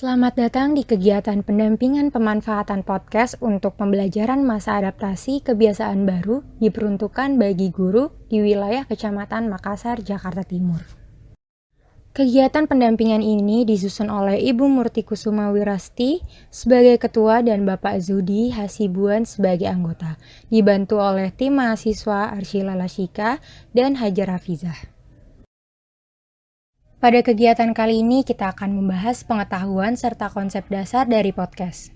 Selamat datang di kegiatan pendampingan pemanfaatan podcast untuk pembelajaran masa adaptasi kebiasaan baru diperuntukkan bagi guru di wilayah Kecamatan Makassar, Jakarta Timur. Kegiatan pendampingan ini disusun oleh Ibu Murtikusuma Wirasti sebagai ketua dan Bapak Zudi Hasibuan sebagai anggota, dibantu oleh tim mahasiswa Arshila Lashika dan Hajar Hafizah. Pada kegiatan kali ini kita akan membahas pengetahuan serta konsep dasar dari podcast.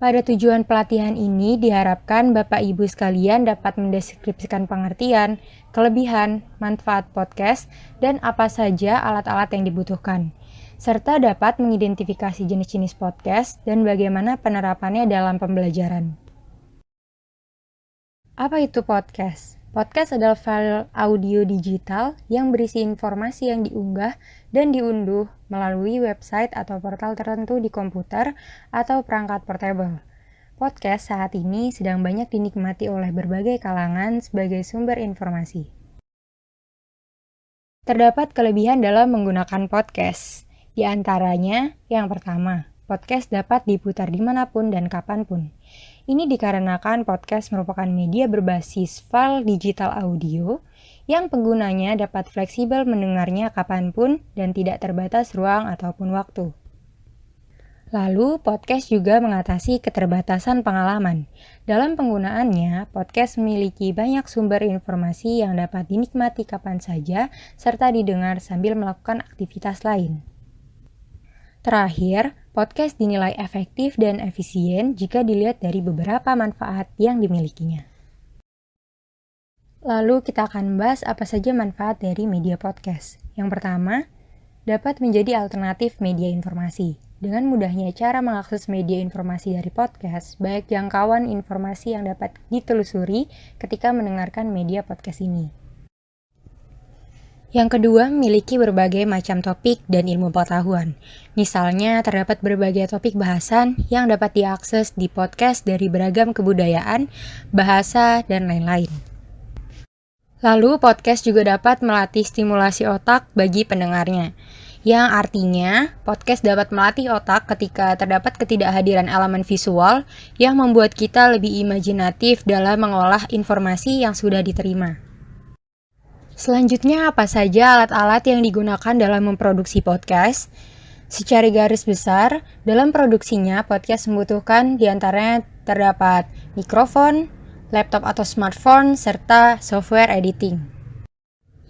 Pada tujuan pelatihan ini diharapkan Bapak Ibu sekalian dapat mendeskripsikan pengertian, kelebihan, manfaat podcast, dan apa saja alat-alat yang dibutuhkan, serta dapat mengidentifikasi jenis-jenis podcast dan bagaimana penerapannya dalam pembelajaran. Apa itu podcast? Podcast adalah file audio digital yang berisi informasi yang diunggah dan diunduh melalui website atau portal tertentu di komputer atau perangkat portable. Podcast saat ini sedang banyak dinikmati oleh berbagai kalangan sebagai sumber informasi. Terdapat kelebihan dalam menggunakan podcast. Di antaranya, yang pertama, podcast dapat diputar dimanapun dan kapanpun. Ini dikarenakan podcast merupakan media berbasis file digital audio yang penggunanya dapat fleksibel mendengarnya kapanpun dan tidak terbatas ruang ataupun waktu. Lalu, podcast juga mengatasi keterbatasan pengalaman. Dalam penggunaannya, podcast memiliki banyak sumber informasi yang dapat dinikmati kapan saja serta didengar sambil melakukan aktivitas lain. Terakhir, podcast dinilai efektif dan efisien jika dilihat dari beberapa manfaat yang dimilikinya. Lalu kita akan membahas apa saja manfaat dari media podcast. Yang pertama, dapat menjadi alternatif media informasi. Dengan mudahnya cara mengakses media informasi dari podcast, banyak jangkauan informasi yang dapat ditelusuri ketika mendengarkan media podcast ini. Yang kedua, memiliki berbagai macam topik dan ilmu pengetahuan. Misalnya, terdapat berbagai topik bahasan yang dapat diakses di podcast dari beragam kebudayaan, bahasa, dan lain-lain. Lalu, podcast juga dapat melatih stimulasi otak bagi pendengarnya, yang artinya podcast dapat melatih otak ketika terdapat ketidakhadiran elemen visual yang membuat kita lebih imajinatif dalam mengolah informasi yang sudah diterima. Selanjutnya, apa saja alat-alat yang digunakan dalam memproduksi podcast? Secara garis besar, dalam produksinya, podcast membutuhkan diantaranya terdapat mikrofon, laptop atau smartphone, serta software editing.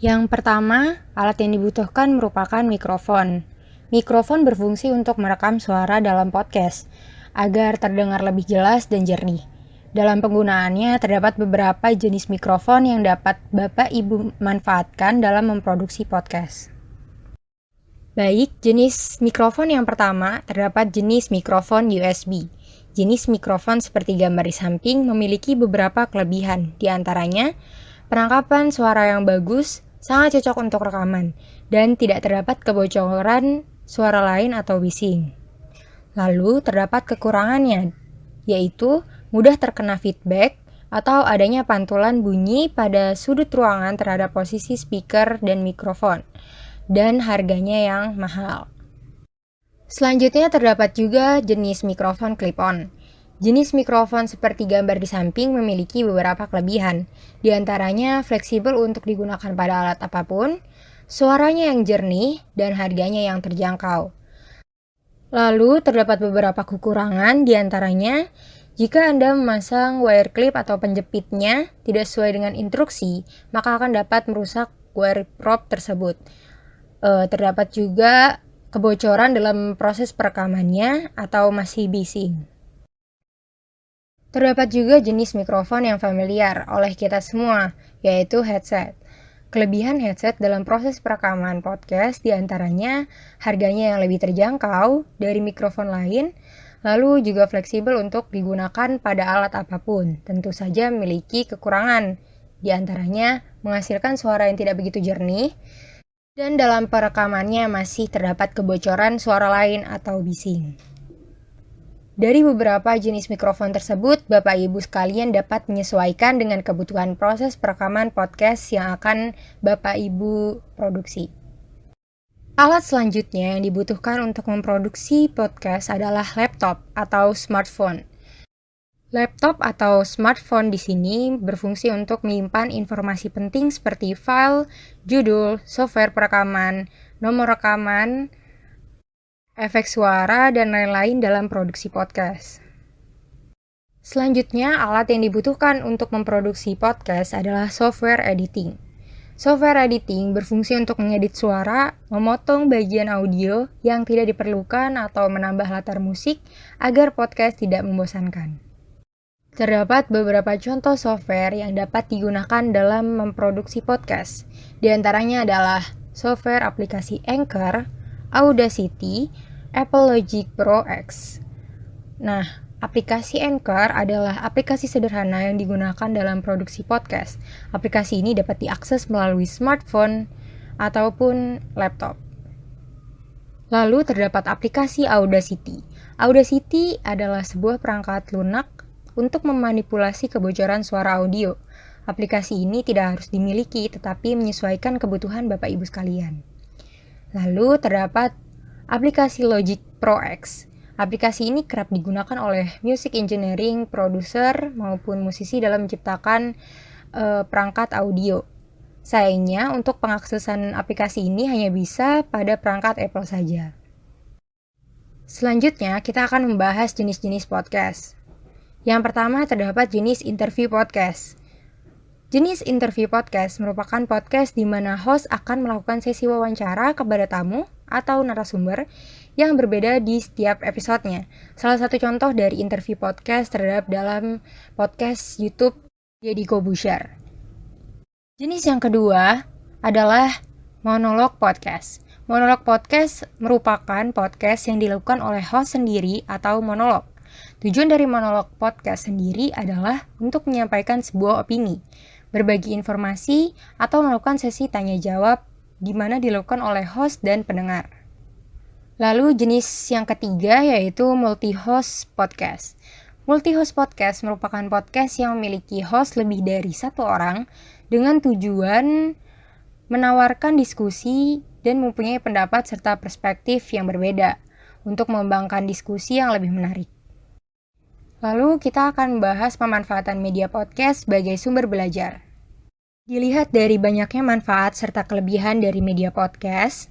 Yang pertama, alat yang dibutuhkan merupakan mikrofon. Mikrofon berfungsi untuk merekam suara dalam podcast, agar terdengar lebih jelas dan jernih. Dalam penggunaannya, terdapat beberapa jenis mikrofon yang dapat Bapak Ibu manfaatkan dalam memproduksi podcast. Baik, jenis mikrofon yang pertama, terdapat jenis mikrofon USB. Jenis mikrofon seperti gambar di samping memiliki beberapa kelebihan, di antaranya penangkapan suara yang bagus, sangat cocok untuk rekaman, dan tidak terdapat kebocoran suara lain atau bising. Lalu, terdapat kekurangannya, yaitu mudah terkena feedback atau adanya pantulan bunyi pada sudut ruangan terhadap posisi speaker dan mikrofon, dan harganya yang mahal. Selanjutnya terdapat juga jenis mikrofon clip-on. Jenis mikrofon seperti gambar di samping memiliki beberapa kelebihan, di antaranya fleksibel untuk digunakan pada alat apapun, suaranya yang jernih, dan harganya yang terjangkau. Lalu terdapat beberapa kekurangan, di antaranya jika Anda memasang wire clip atau penjepitnya tidak sesuai dengan instruksi, maka akan dapat merusak wire prop tersebut. Terdapat juga kebocoran dalam proses perekamannya atau masih bising. Terdapat juga jenis mikrofon yang familiar oleh kita semua, yaitu headset. Kelebihan headset dalam proses perekaman podcast diantaranya harganya yang lebih terjangkau dari mikrofon lain, lalu juga fleksibel untuk digunakan pada alat apapun. Tentu saja memiliki kekurangan, di antaranya menghasilkan suara yang tidak begitu jernih, dan dalam perekamannya masih terdapat kebocoran suara lain atau bising. Dari beberapa jenis mikrofon tersebut, Bapak Ibu sekalian dapat menyesuaikan dengan kebutuhan proses perekaman podcast yang akan Bapak Ibu produksi. Alat selanjutnya yang dibutuhkan untuk memproduksi podcast adalah laptop atau smartphone. Laptop atau smartphone di sini berfungsi untuk menyimpan informasi penting seperti file, judul, software perekaman, nomor rekaman, efek suara, dan lain-lain dalam produksi podcast. Selanjutnya, alat yang dibutuhkan untuk memproduksi podcast adalah software editing. Software editing berfungsi untuk mengedit suara, memotong bagian audio yang tidak diperlukan atau menambah latar musik agar podcast tidak membosankan. Terdapat beberapa contoh software yang dapat digunakan dalam memproduksi podcast. Di antaranya adalah software aplikasi Anchor, Audacity, Apple Logic Pro X. Nah, aplikasi Anchor adalah aplikasi sederhana yang digunakan dalam produksi podcast. Aplikasi ini dapat diakses melalui smartphone ataupun laptop. Lalu terdapat aplikasi Audacity. Audacity adalah sebuah perangkat lunak untuk memanipulasi kebocoran suara audio. Aplikasi ini tidak harus dimiliki, tetapi menyesuaikan kebutuhan Bapak Ibu sekalian. Lalu terdapat aplikasi Logic Pro X. Aplikasi ini kerap digunakan oleh music engineering, produser, maupun musisi dalam menciptakan perangkat audio. Sayangnya, untuk pengaksesan aplikasi ini hanya bisa pada perangkat Apple saja. Selanjutnya, kita akan membahas jenis-jenis podcast. Yang pertama terdapat jenis interview podcast. Jenis interview podcast merupakan podcast di mana host akan melakukan sesi wawancara kepada tamu atau narasumber yang berbeda di setiap episodenya. Salah satu contoh dari interview podcast terdapat dalam podcast YouTube Deddy Corbuzier. Jenis yang kedua adalah monolog podcast. Monolog podcast merupakan podcast yang dilakukan oleh host sendiri atau monolog. Tujuan dari monolog podcast sendiri adalah untuk menyampaikan sebuah opini, berbagi informasi, atau melakukan sesi tanya-jawab di mana dilakukan oleh host dan pendengar. Lalu jenis yang ketiga yaitu multi-host podcast. Multi-host podcast merupakan podcast yang memiliki host lebih dari satu orang dengan tujuan menawarkan diskusi dan mempunyai pendapat serta perspektif yang berbeda untuk mengembangkan diskusi yang lebih menarik. Lalu kita akan membahas pemanfaatan media podcast sebagai sumber belajar. Dilihat dari banyaknya manfaat serta kelebihan dari media podcast,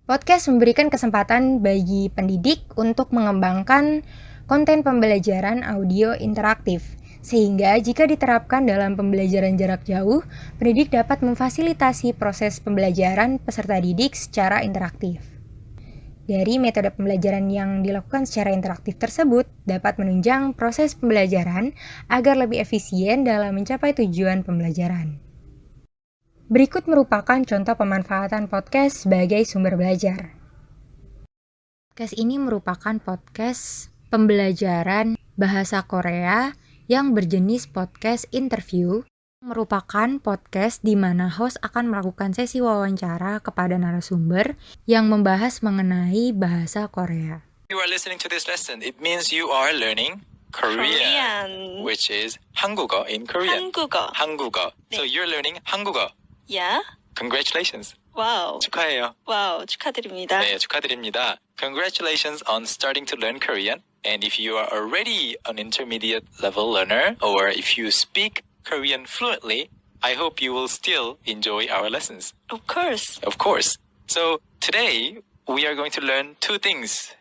podcast memberikan kesempatan bagi pendidik untuk mengembangkan konten pembelajaran audio interaktif, sehingga jika diterapkan dalam pembelajaran jarak jauh, pendidik dapat memfasilitasi proses pembelajaran peserta didik secara interaktif. Dari metode pembelajaran yang dilakukan secara interaktif tersebut dapat menunjang proses pembelajaran agar lebih efisien dalam mencapai tujuan pembelajaran. Berikut merupakan contoh pemanfaatan podcast sebagai sumber belajar. Podcast ini merupakan podcast pembelajaran bahasa Korea yang berjenis podcast interview, merupakan podcast di mana host akan melakukan sesi wawancara kepada narasumber yang membahas mengenai bahasa Korea. You are listening to this lesson. It means you are learning Korean. Which is 한국어 in Korean. 한국어. So you're learning 한국어. Yeah. Congratulations. 와우. 축하해요. 와우. 축하드립니다. 네, 축하드립니다. Congratulations on starting to learn Korean. And if you are already an intermediate level learner, or if you speak Korean fluently, I hope you will still enjoy our lessons. Of course. Of course. So today we are going to learn two things.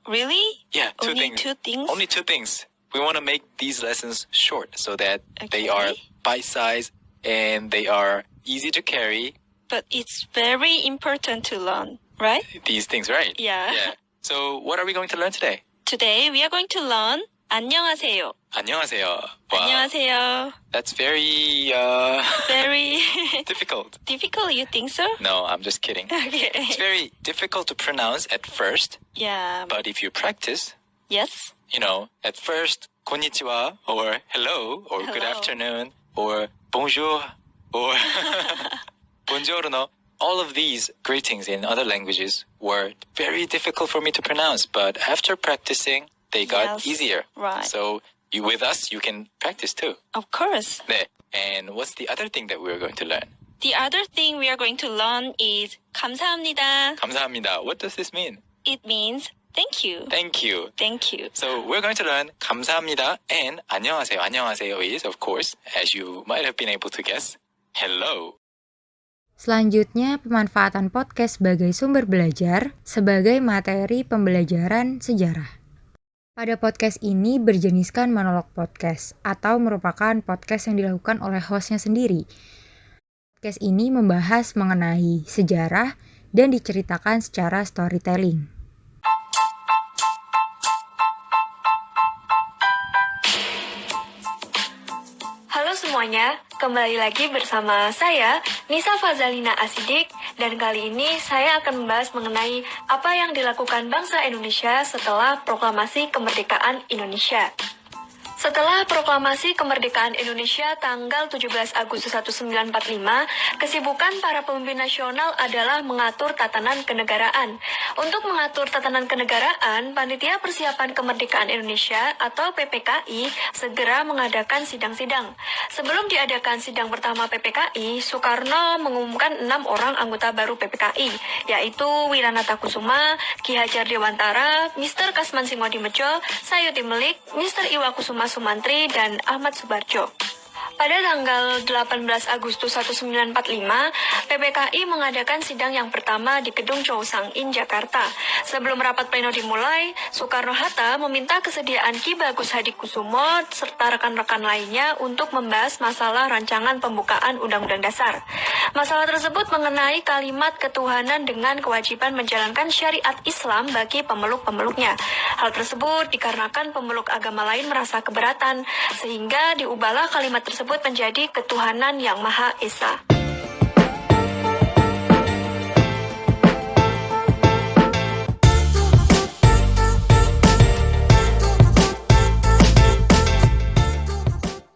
Really? Yeah, two Only things. two things? Only two things. We want to make these lessons short so that they Okay. are bite-sized and they are easy to carry. But it's very important to learn, right? These things, right? Yeah. So what are we going to learn today? Today we are going to learn 안녕하세요. 안녕하세요. Wow. 안녕하세요. That's very Very difficult. difficult, you think so? No, I'm just kidding. Okay. It's very difficult to pronounce at first, Yeah. but if you practice, Yes. at first, konnichiwa, or hello, or good Hello. afternoon, or bonjour, or buongiorno. All of these greetings in other languages were very difficult for me to pronounce, but after practicing, they got Yes, easier. right. So with us, you can practice too. Of course. 네. And what's the other thing that we're going to learn? The other thing we are going to learn is 감사합니다. 감사합니다. What does this mean? It means thank you. Thank you. Thank you. So we're going to learn 감사합니다 and 안녕하세요. 안녕하세요 is, of course, as you might have been able to guess, hello. Selanjutnya, pemanfaatan podcast sebagai sumber belajar sebagai materi pembelajaran sejarah. Pada podcast ini berjeniskan monolog podcast atau merupakan podcast yang dilakukan oleh hostnya sendiri. Podcast ini membahas mengenai sejarah dan diceritakan secara storytelling. Halo semuanya, kembali lagi bersama saya, Nisa Fazalina Asidik, dan kali ini saya akan membahas mengenai apa yang dilakukan bangsa Indonesia setelah Proklamasi Kemerdekaan Indonesia. Setelah Proklamasi Kemerdekaan Indonesia tanggal 17 Agustus 1945, kesibukan para pemimpin nasional adalah mengatur tatanan kenegaraan. Untuk mengatur tatanan kenegaraan, Panitia Persiapan Kemerdekaan Indonesia atau PPKI segera mengadakan sidang-sidang. Sebelum diadakan sidang pertama PPKI, Soekarno mengumumkan 6 orang anggota baru PPKI, yaitu Wiranata Kusuma, Ki Hajar Dewantara, Mr. Kasman Singodimedjo, Sayuti Melik, Mr. Iwa Kusuma Sumantri, dan Ahmad Subarjo. Pada tanggal 18 Agustus 1945, PPKI mengadakan sidang yang pertama di Gedung Chow Sang In, Jakarta. Sebelum rapat pleno dimulai, Soekarno-Hatta meminta kesediaan Ki Bagus Hadikusumo serta rekan-rekan lainnya untuk membahas masalah rancangan pembukaan Undang-Undang Dasar. Masalah tersebut mengenai kalimat ketuhanan dengan kewajiban menjalankan syariat Islam bagi pemeluk-pemeluknya. Hal tersebut dikarenakan pemeluk agama lain merasa keberatan, sehingga diubahlah kalimat tersebut menjadi ketuhanan yang Maha Esa.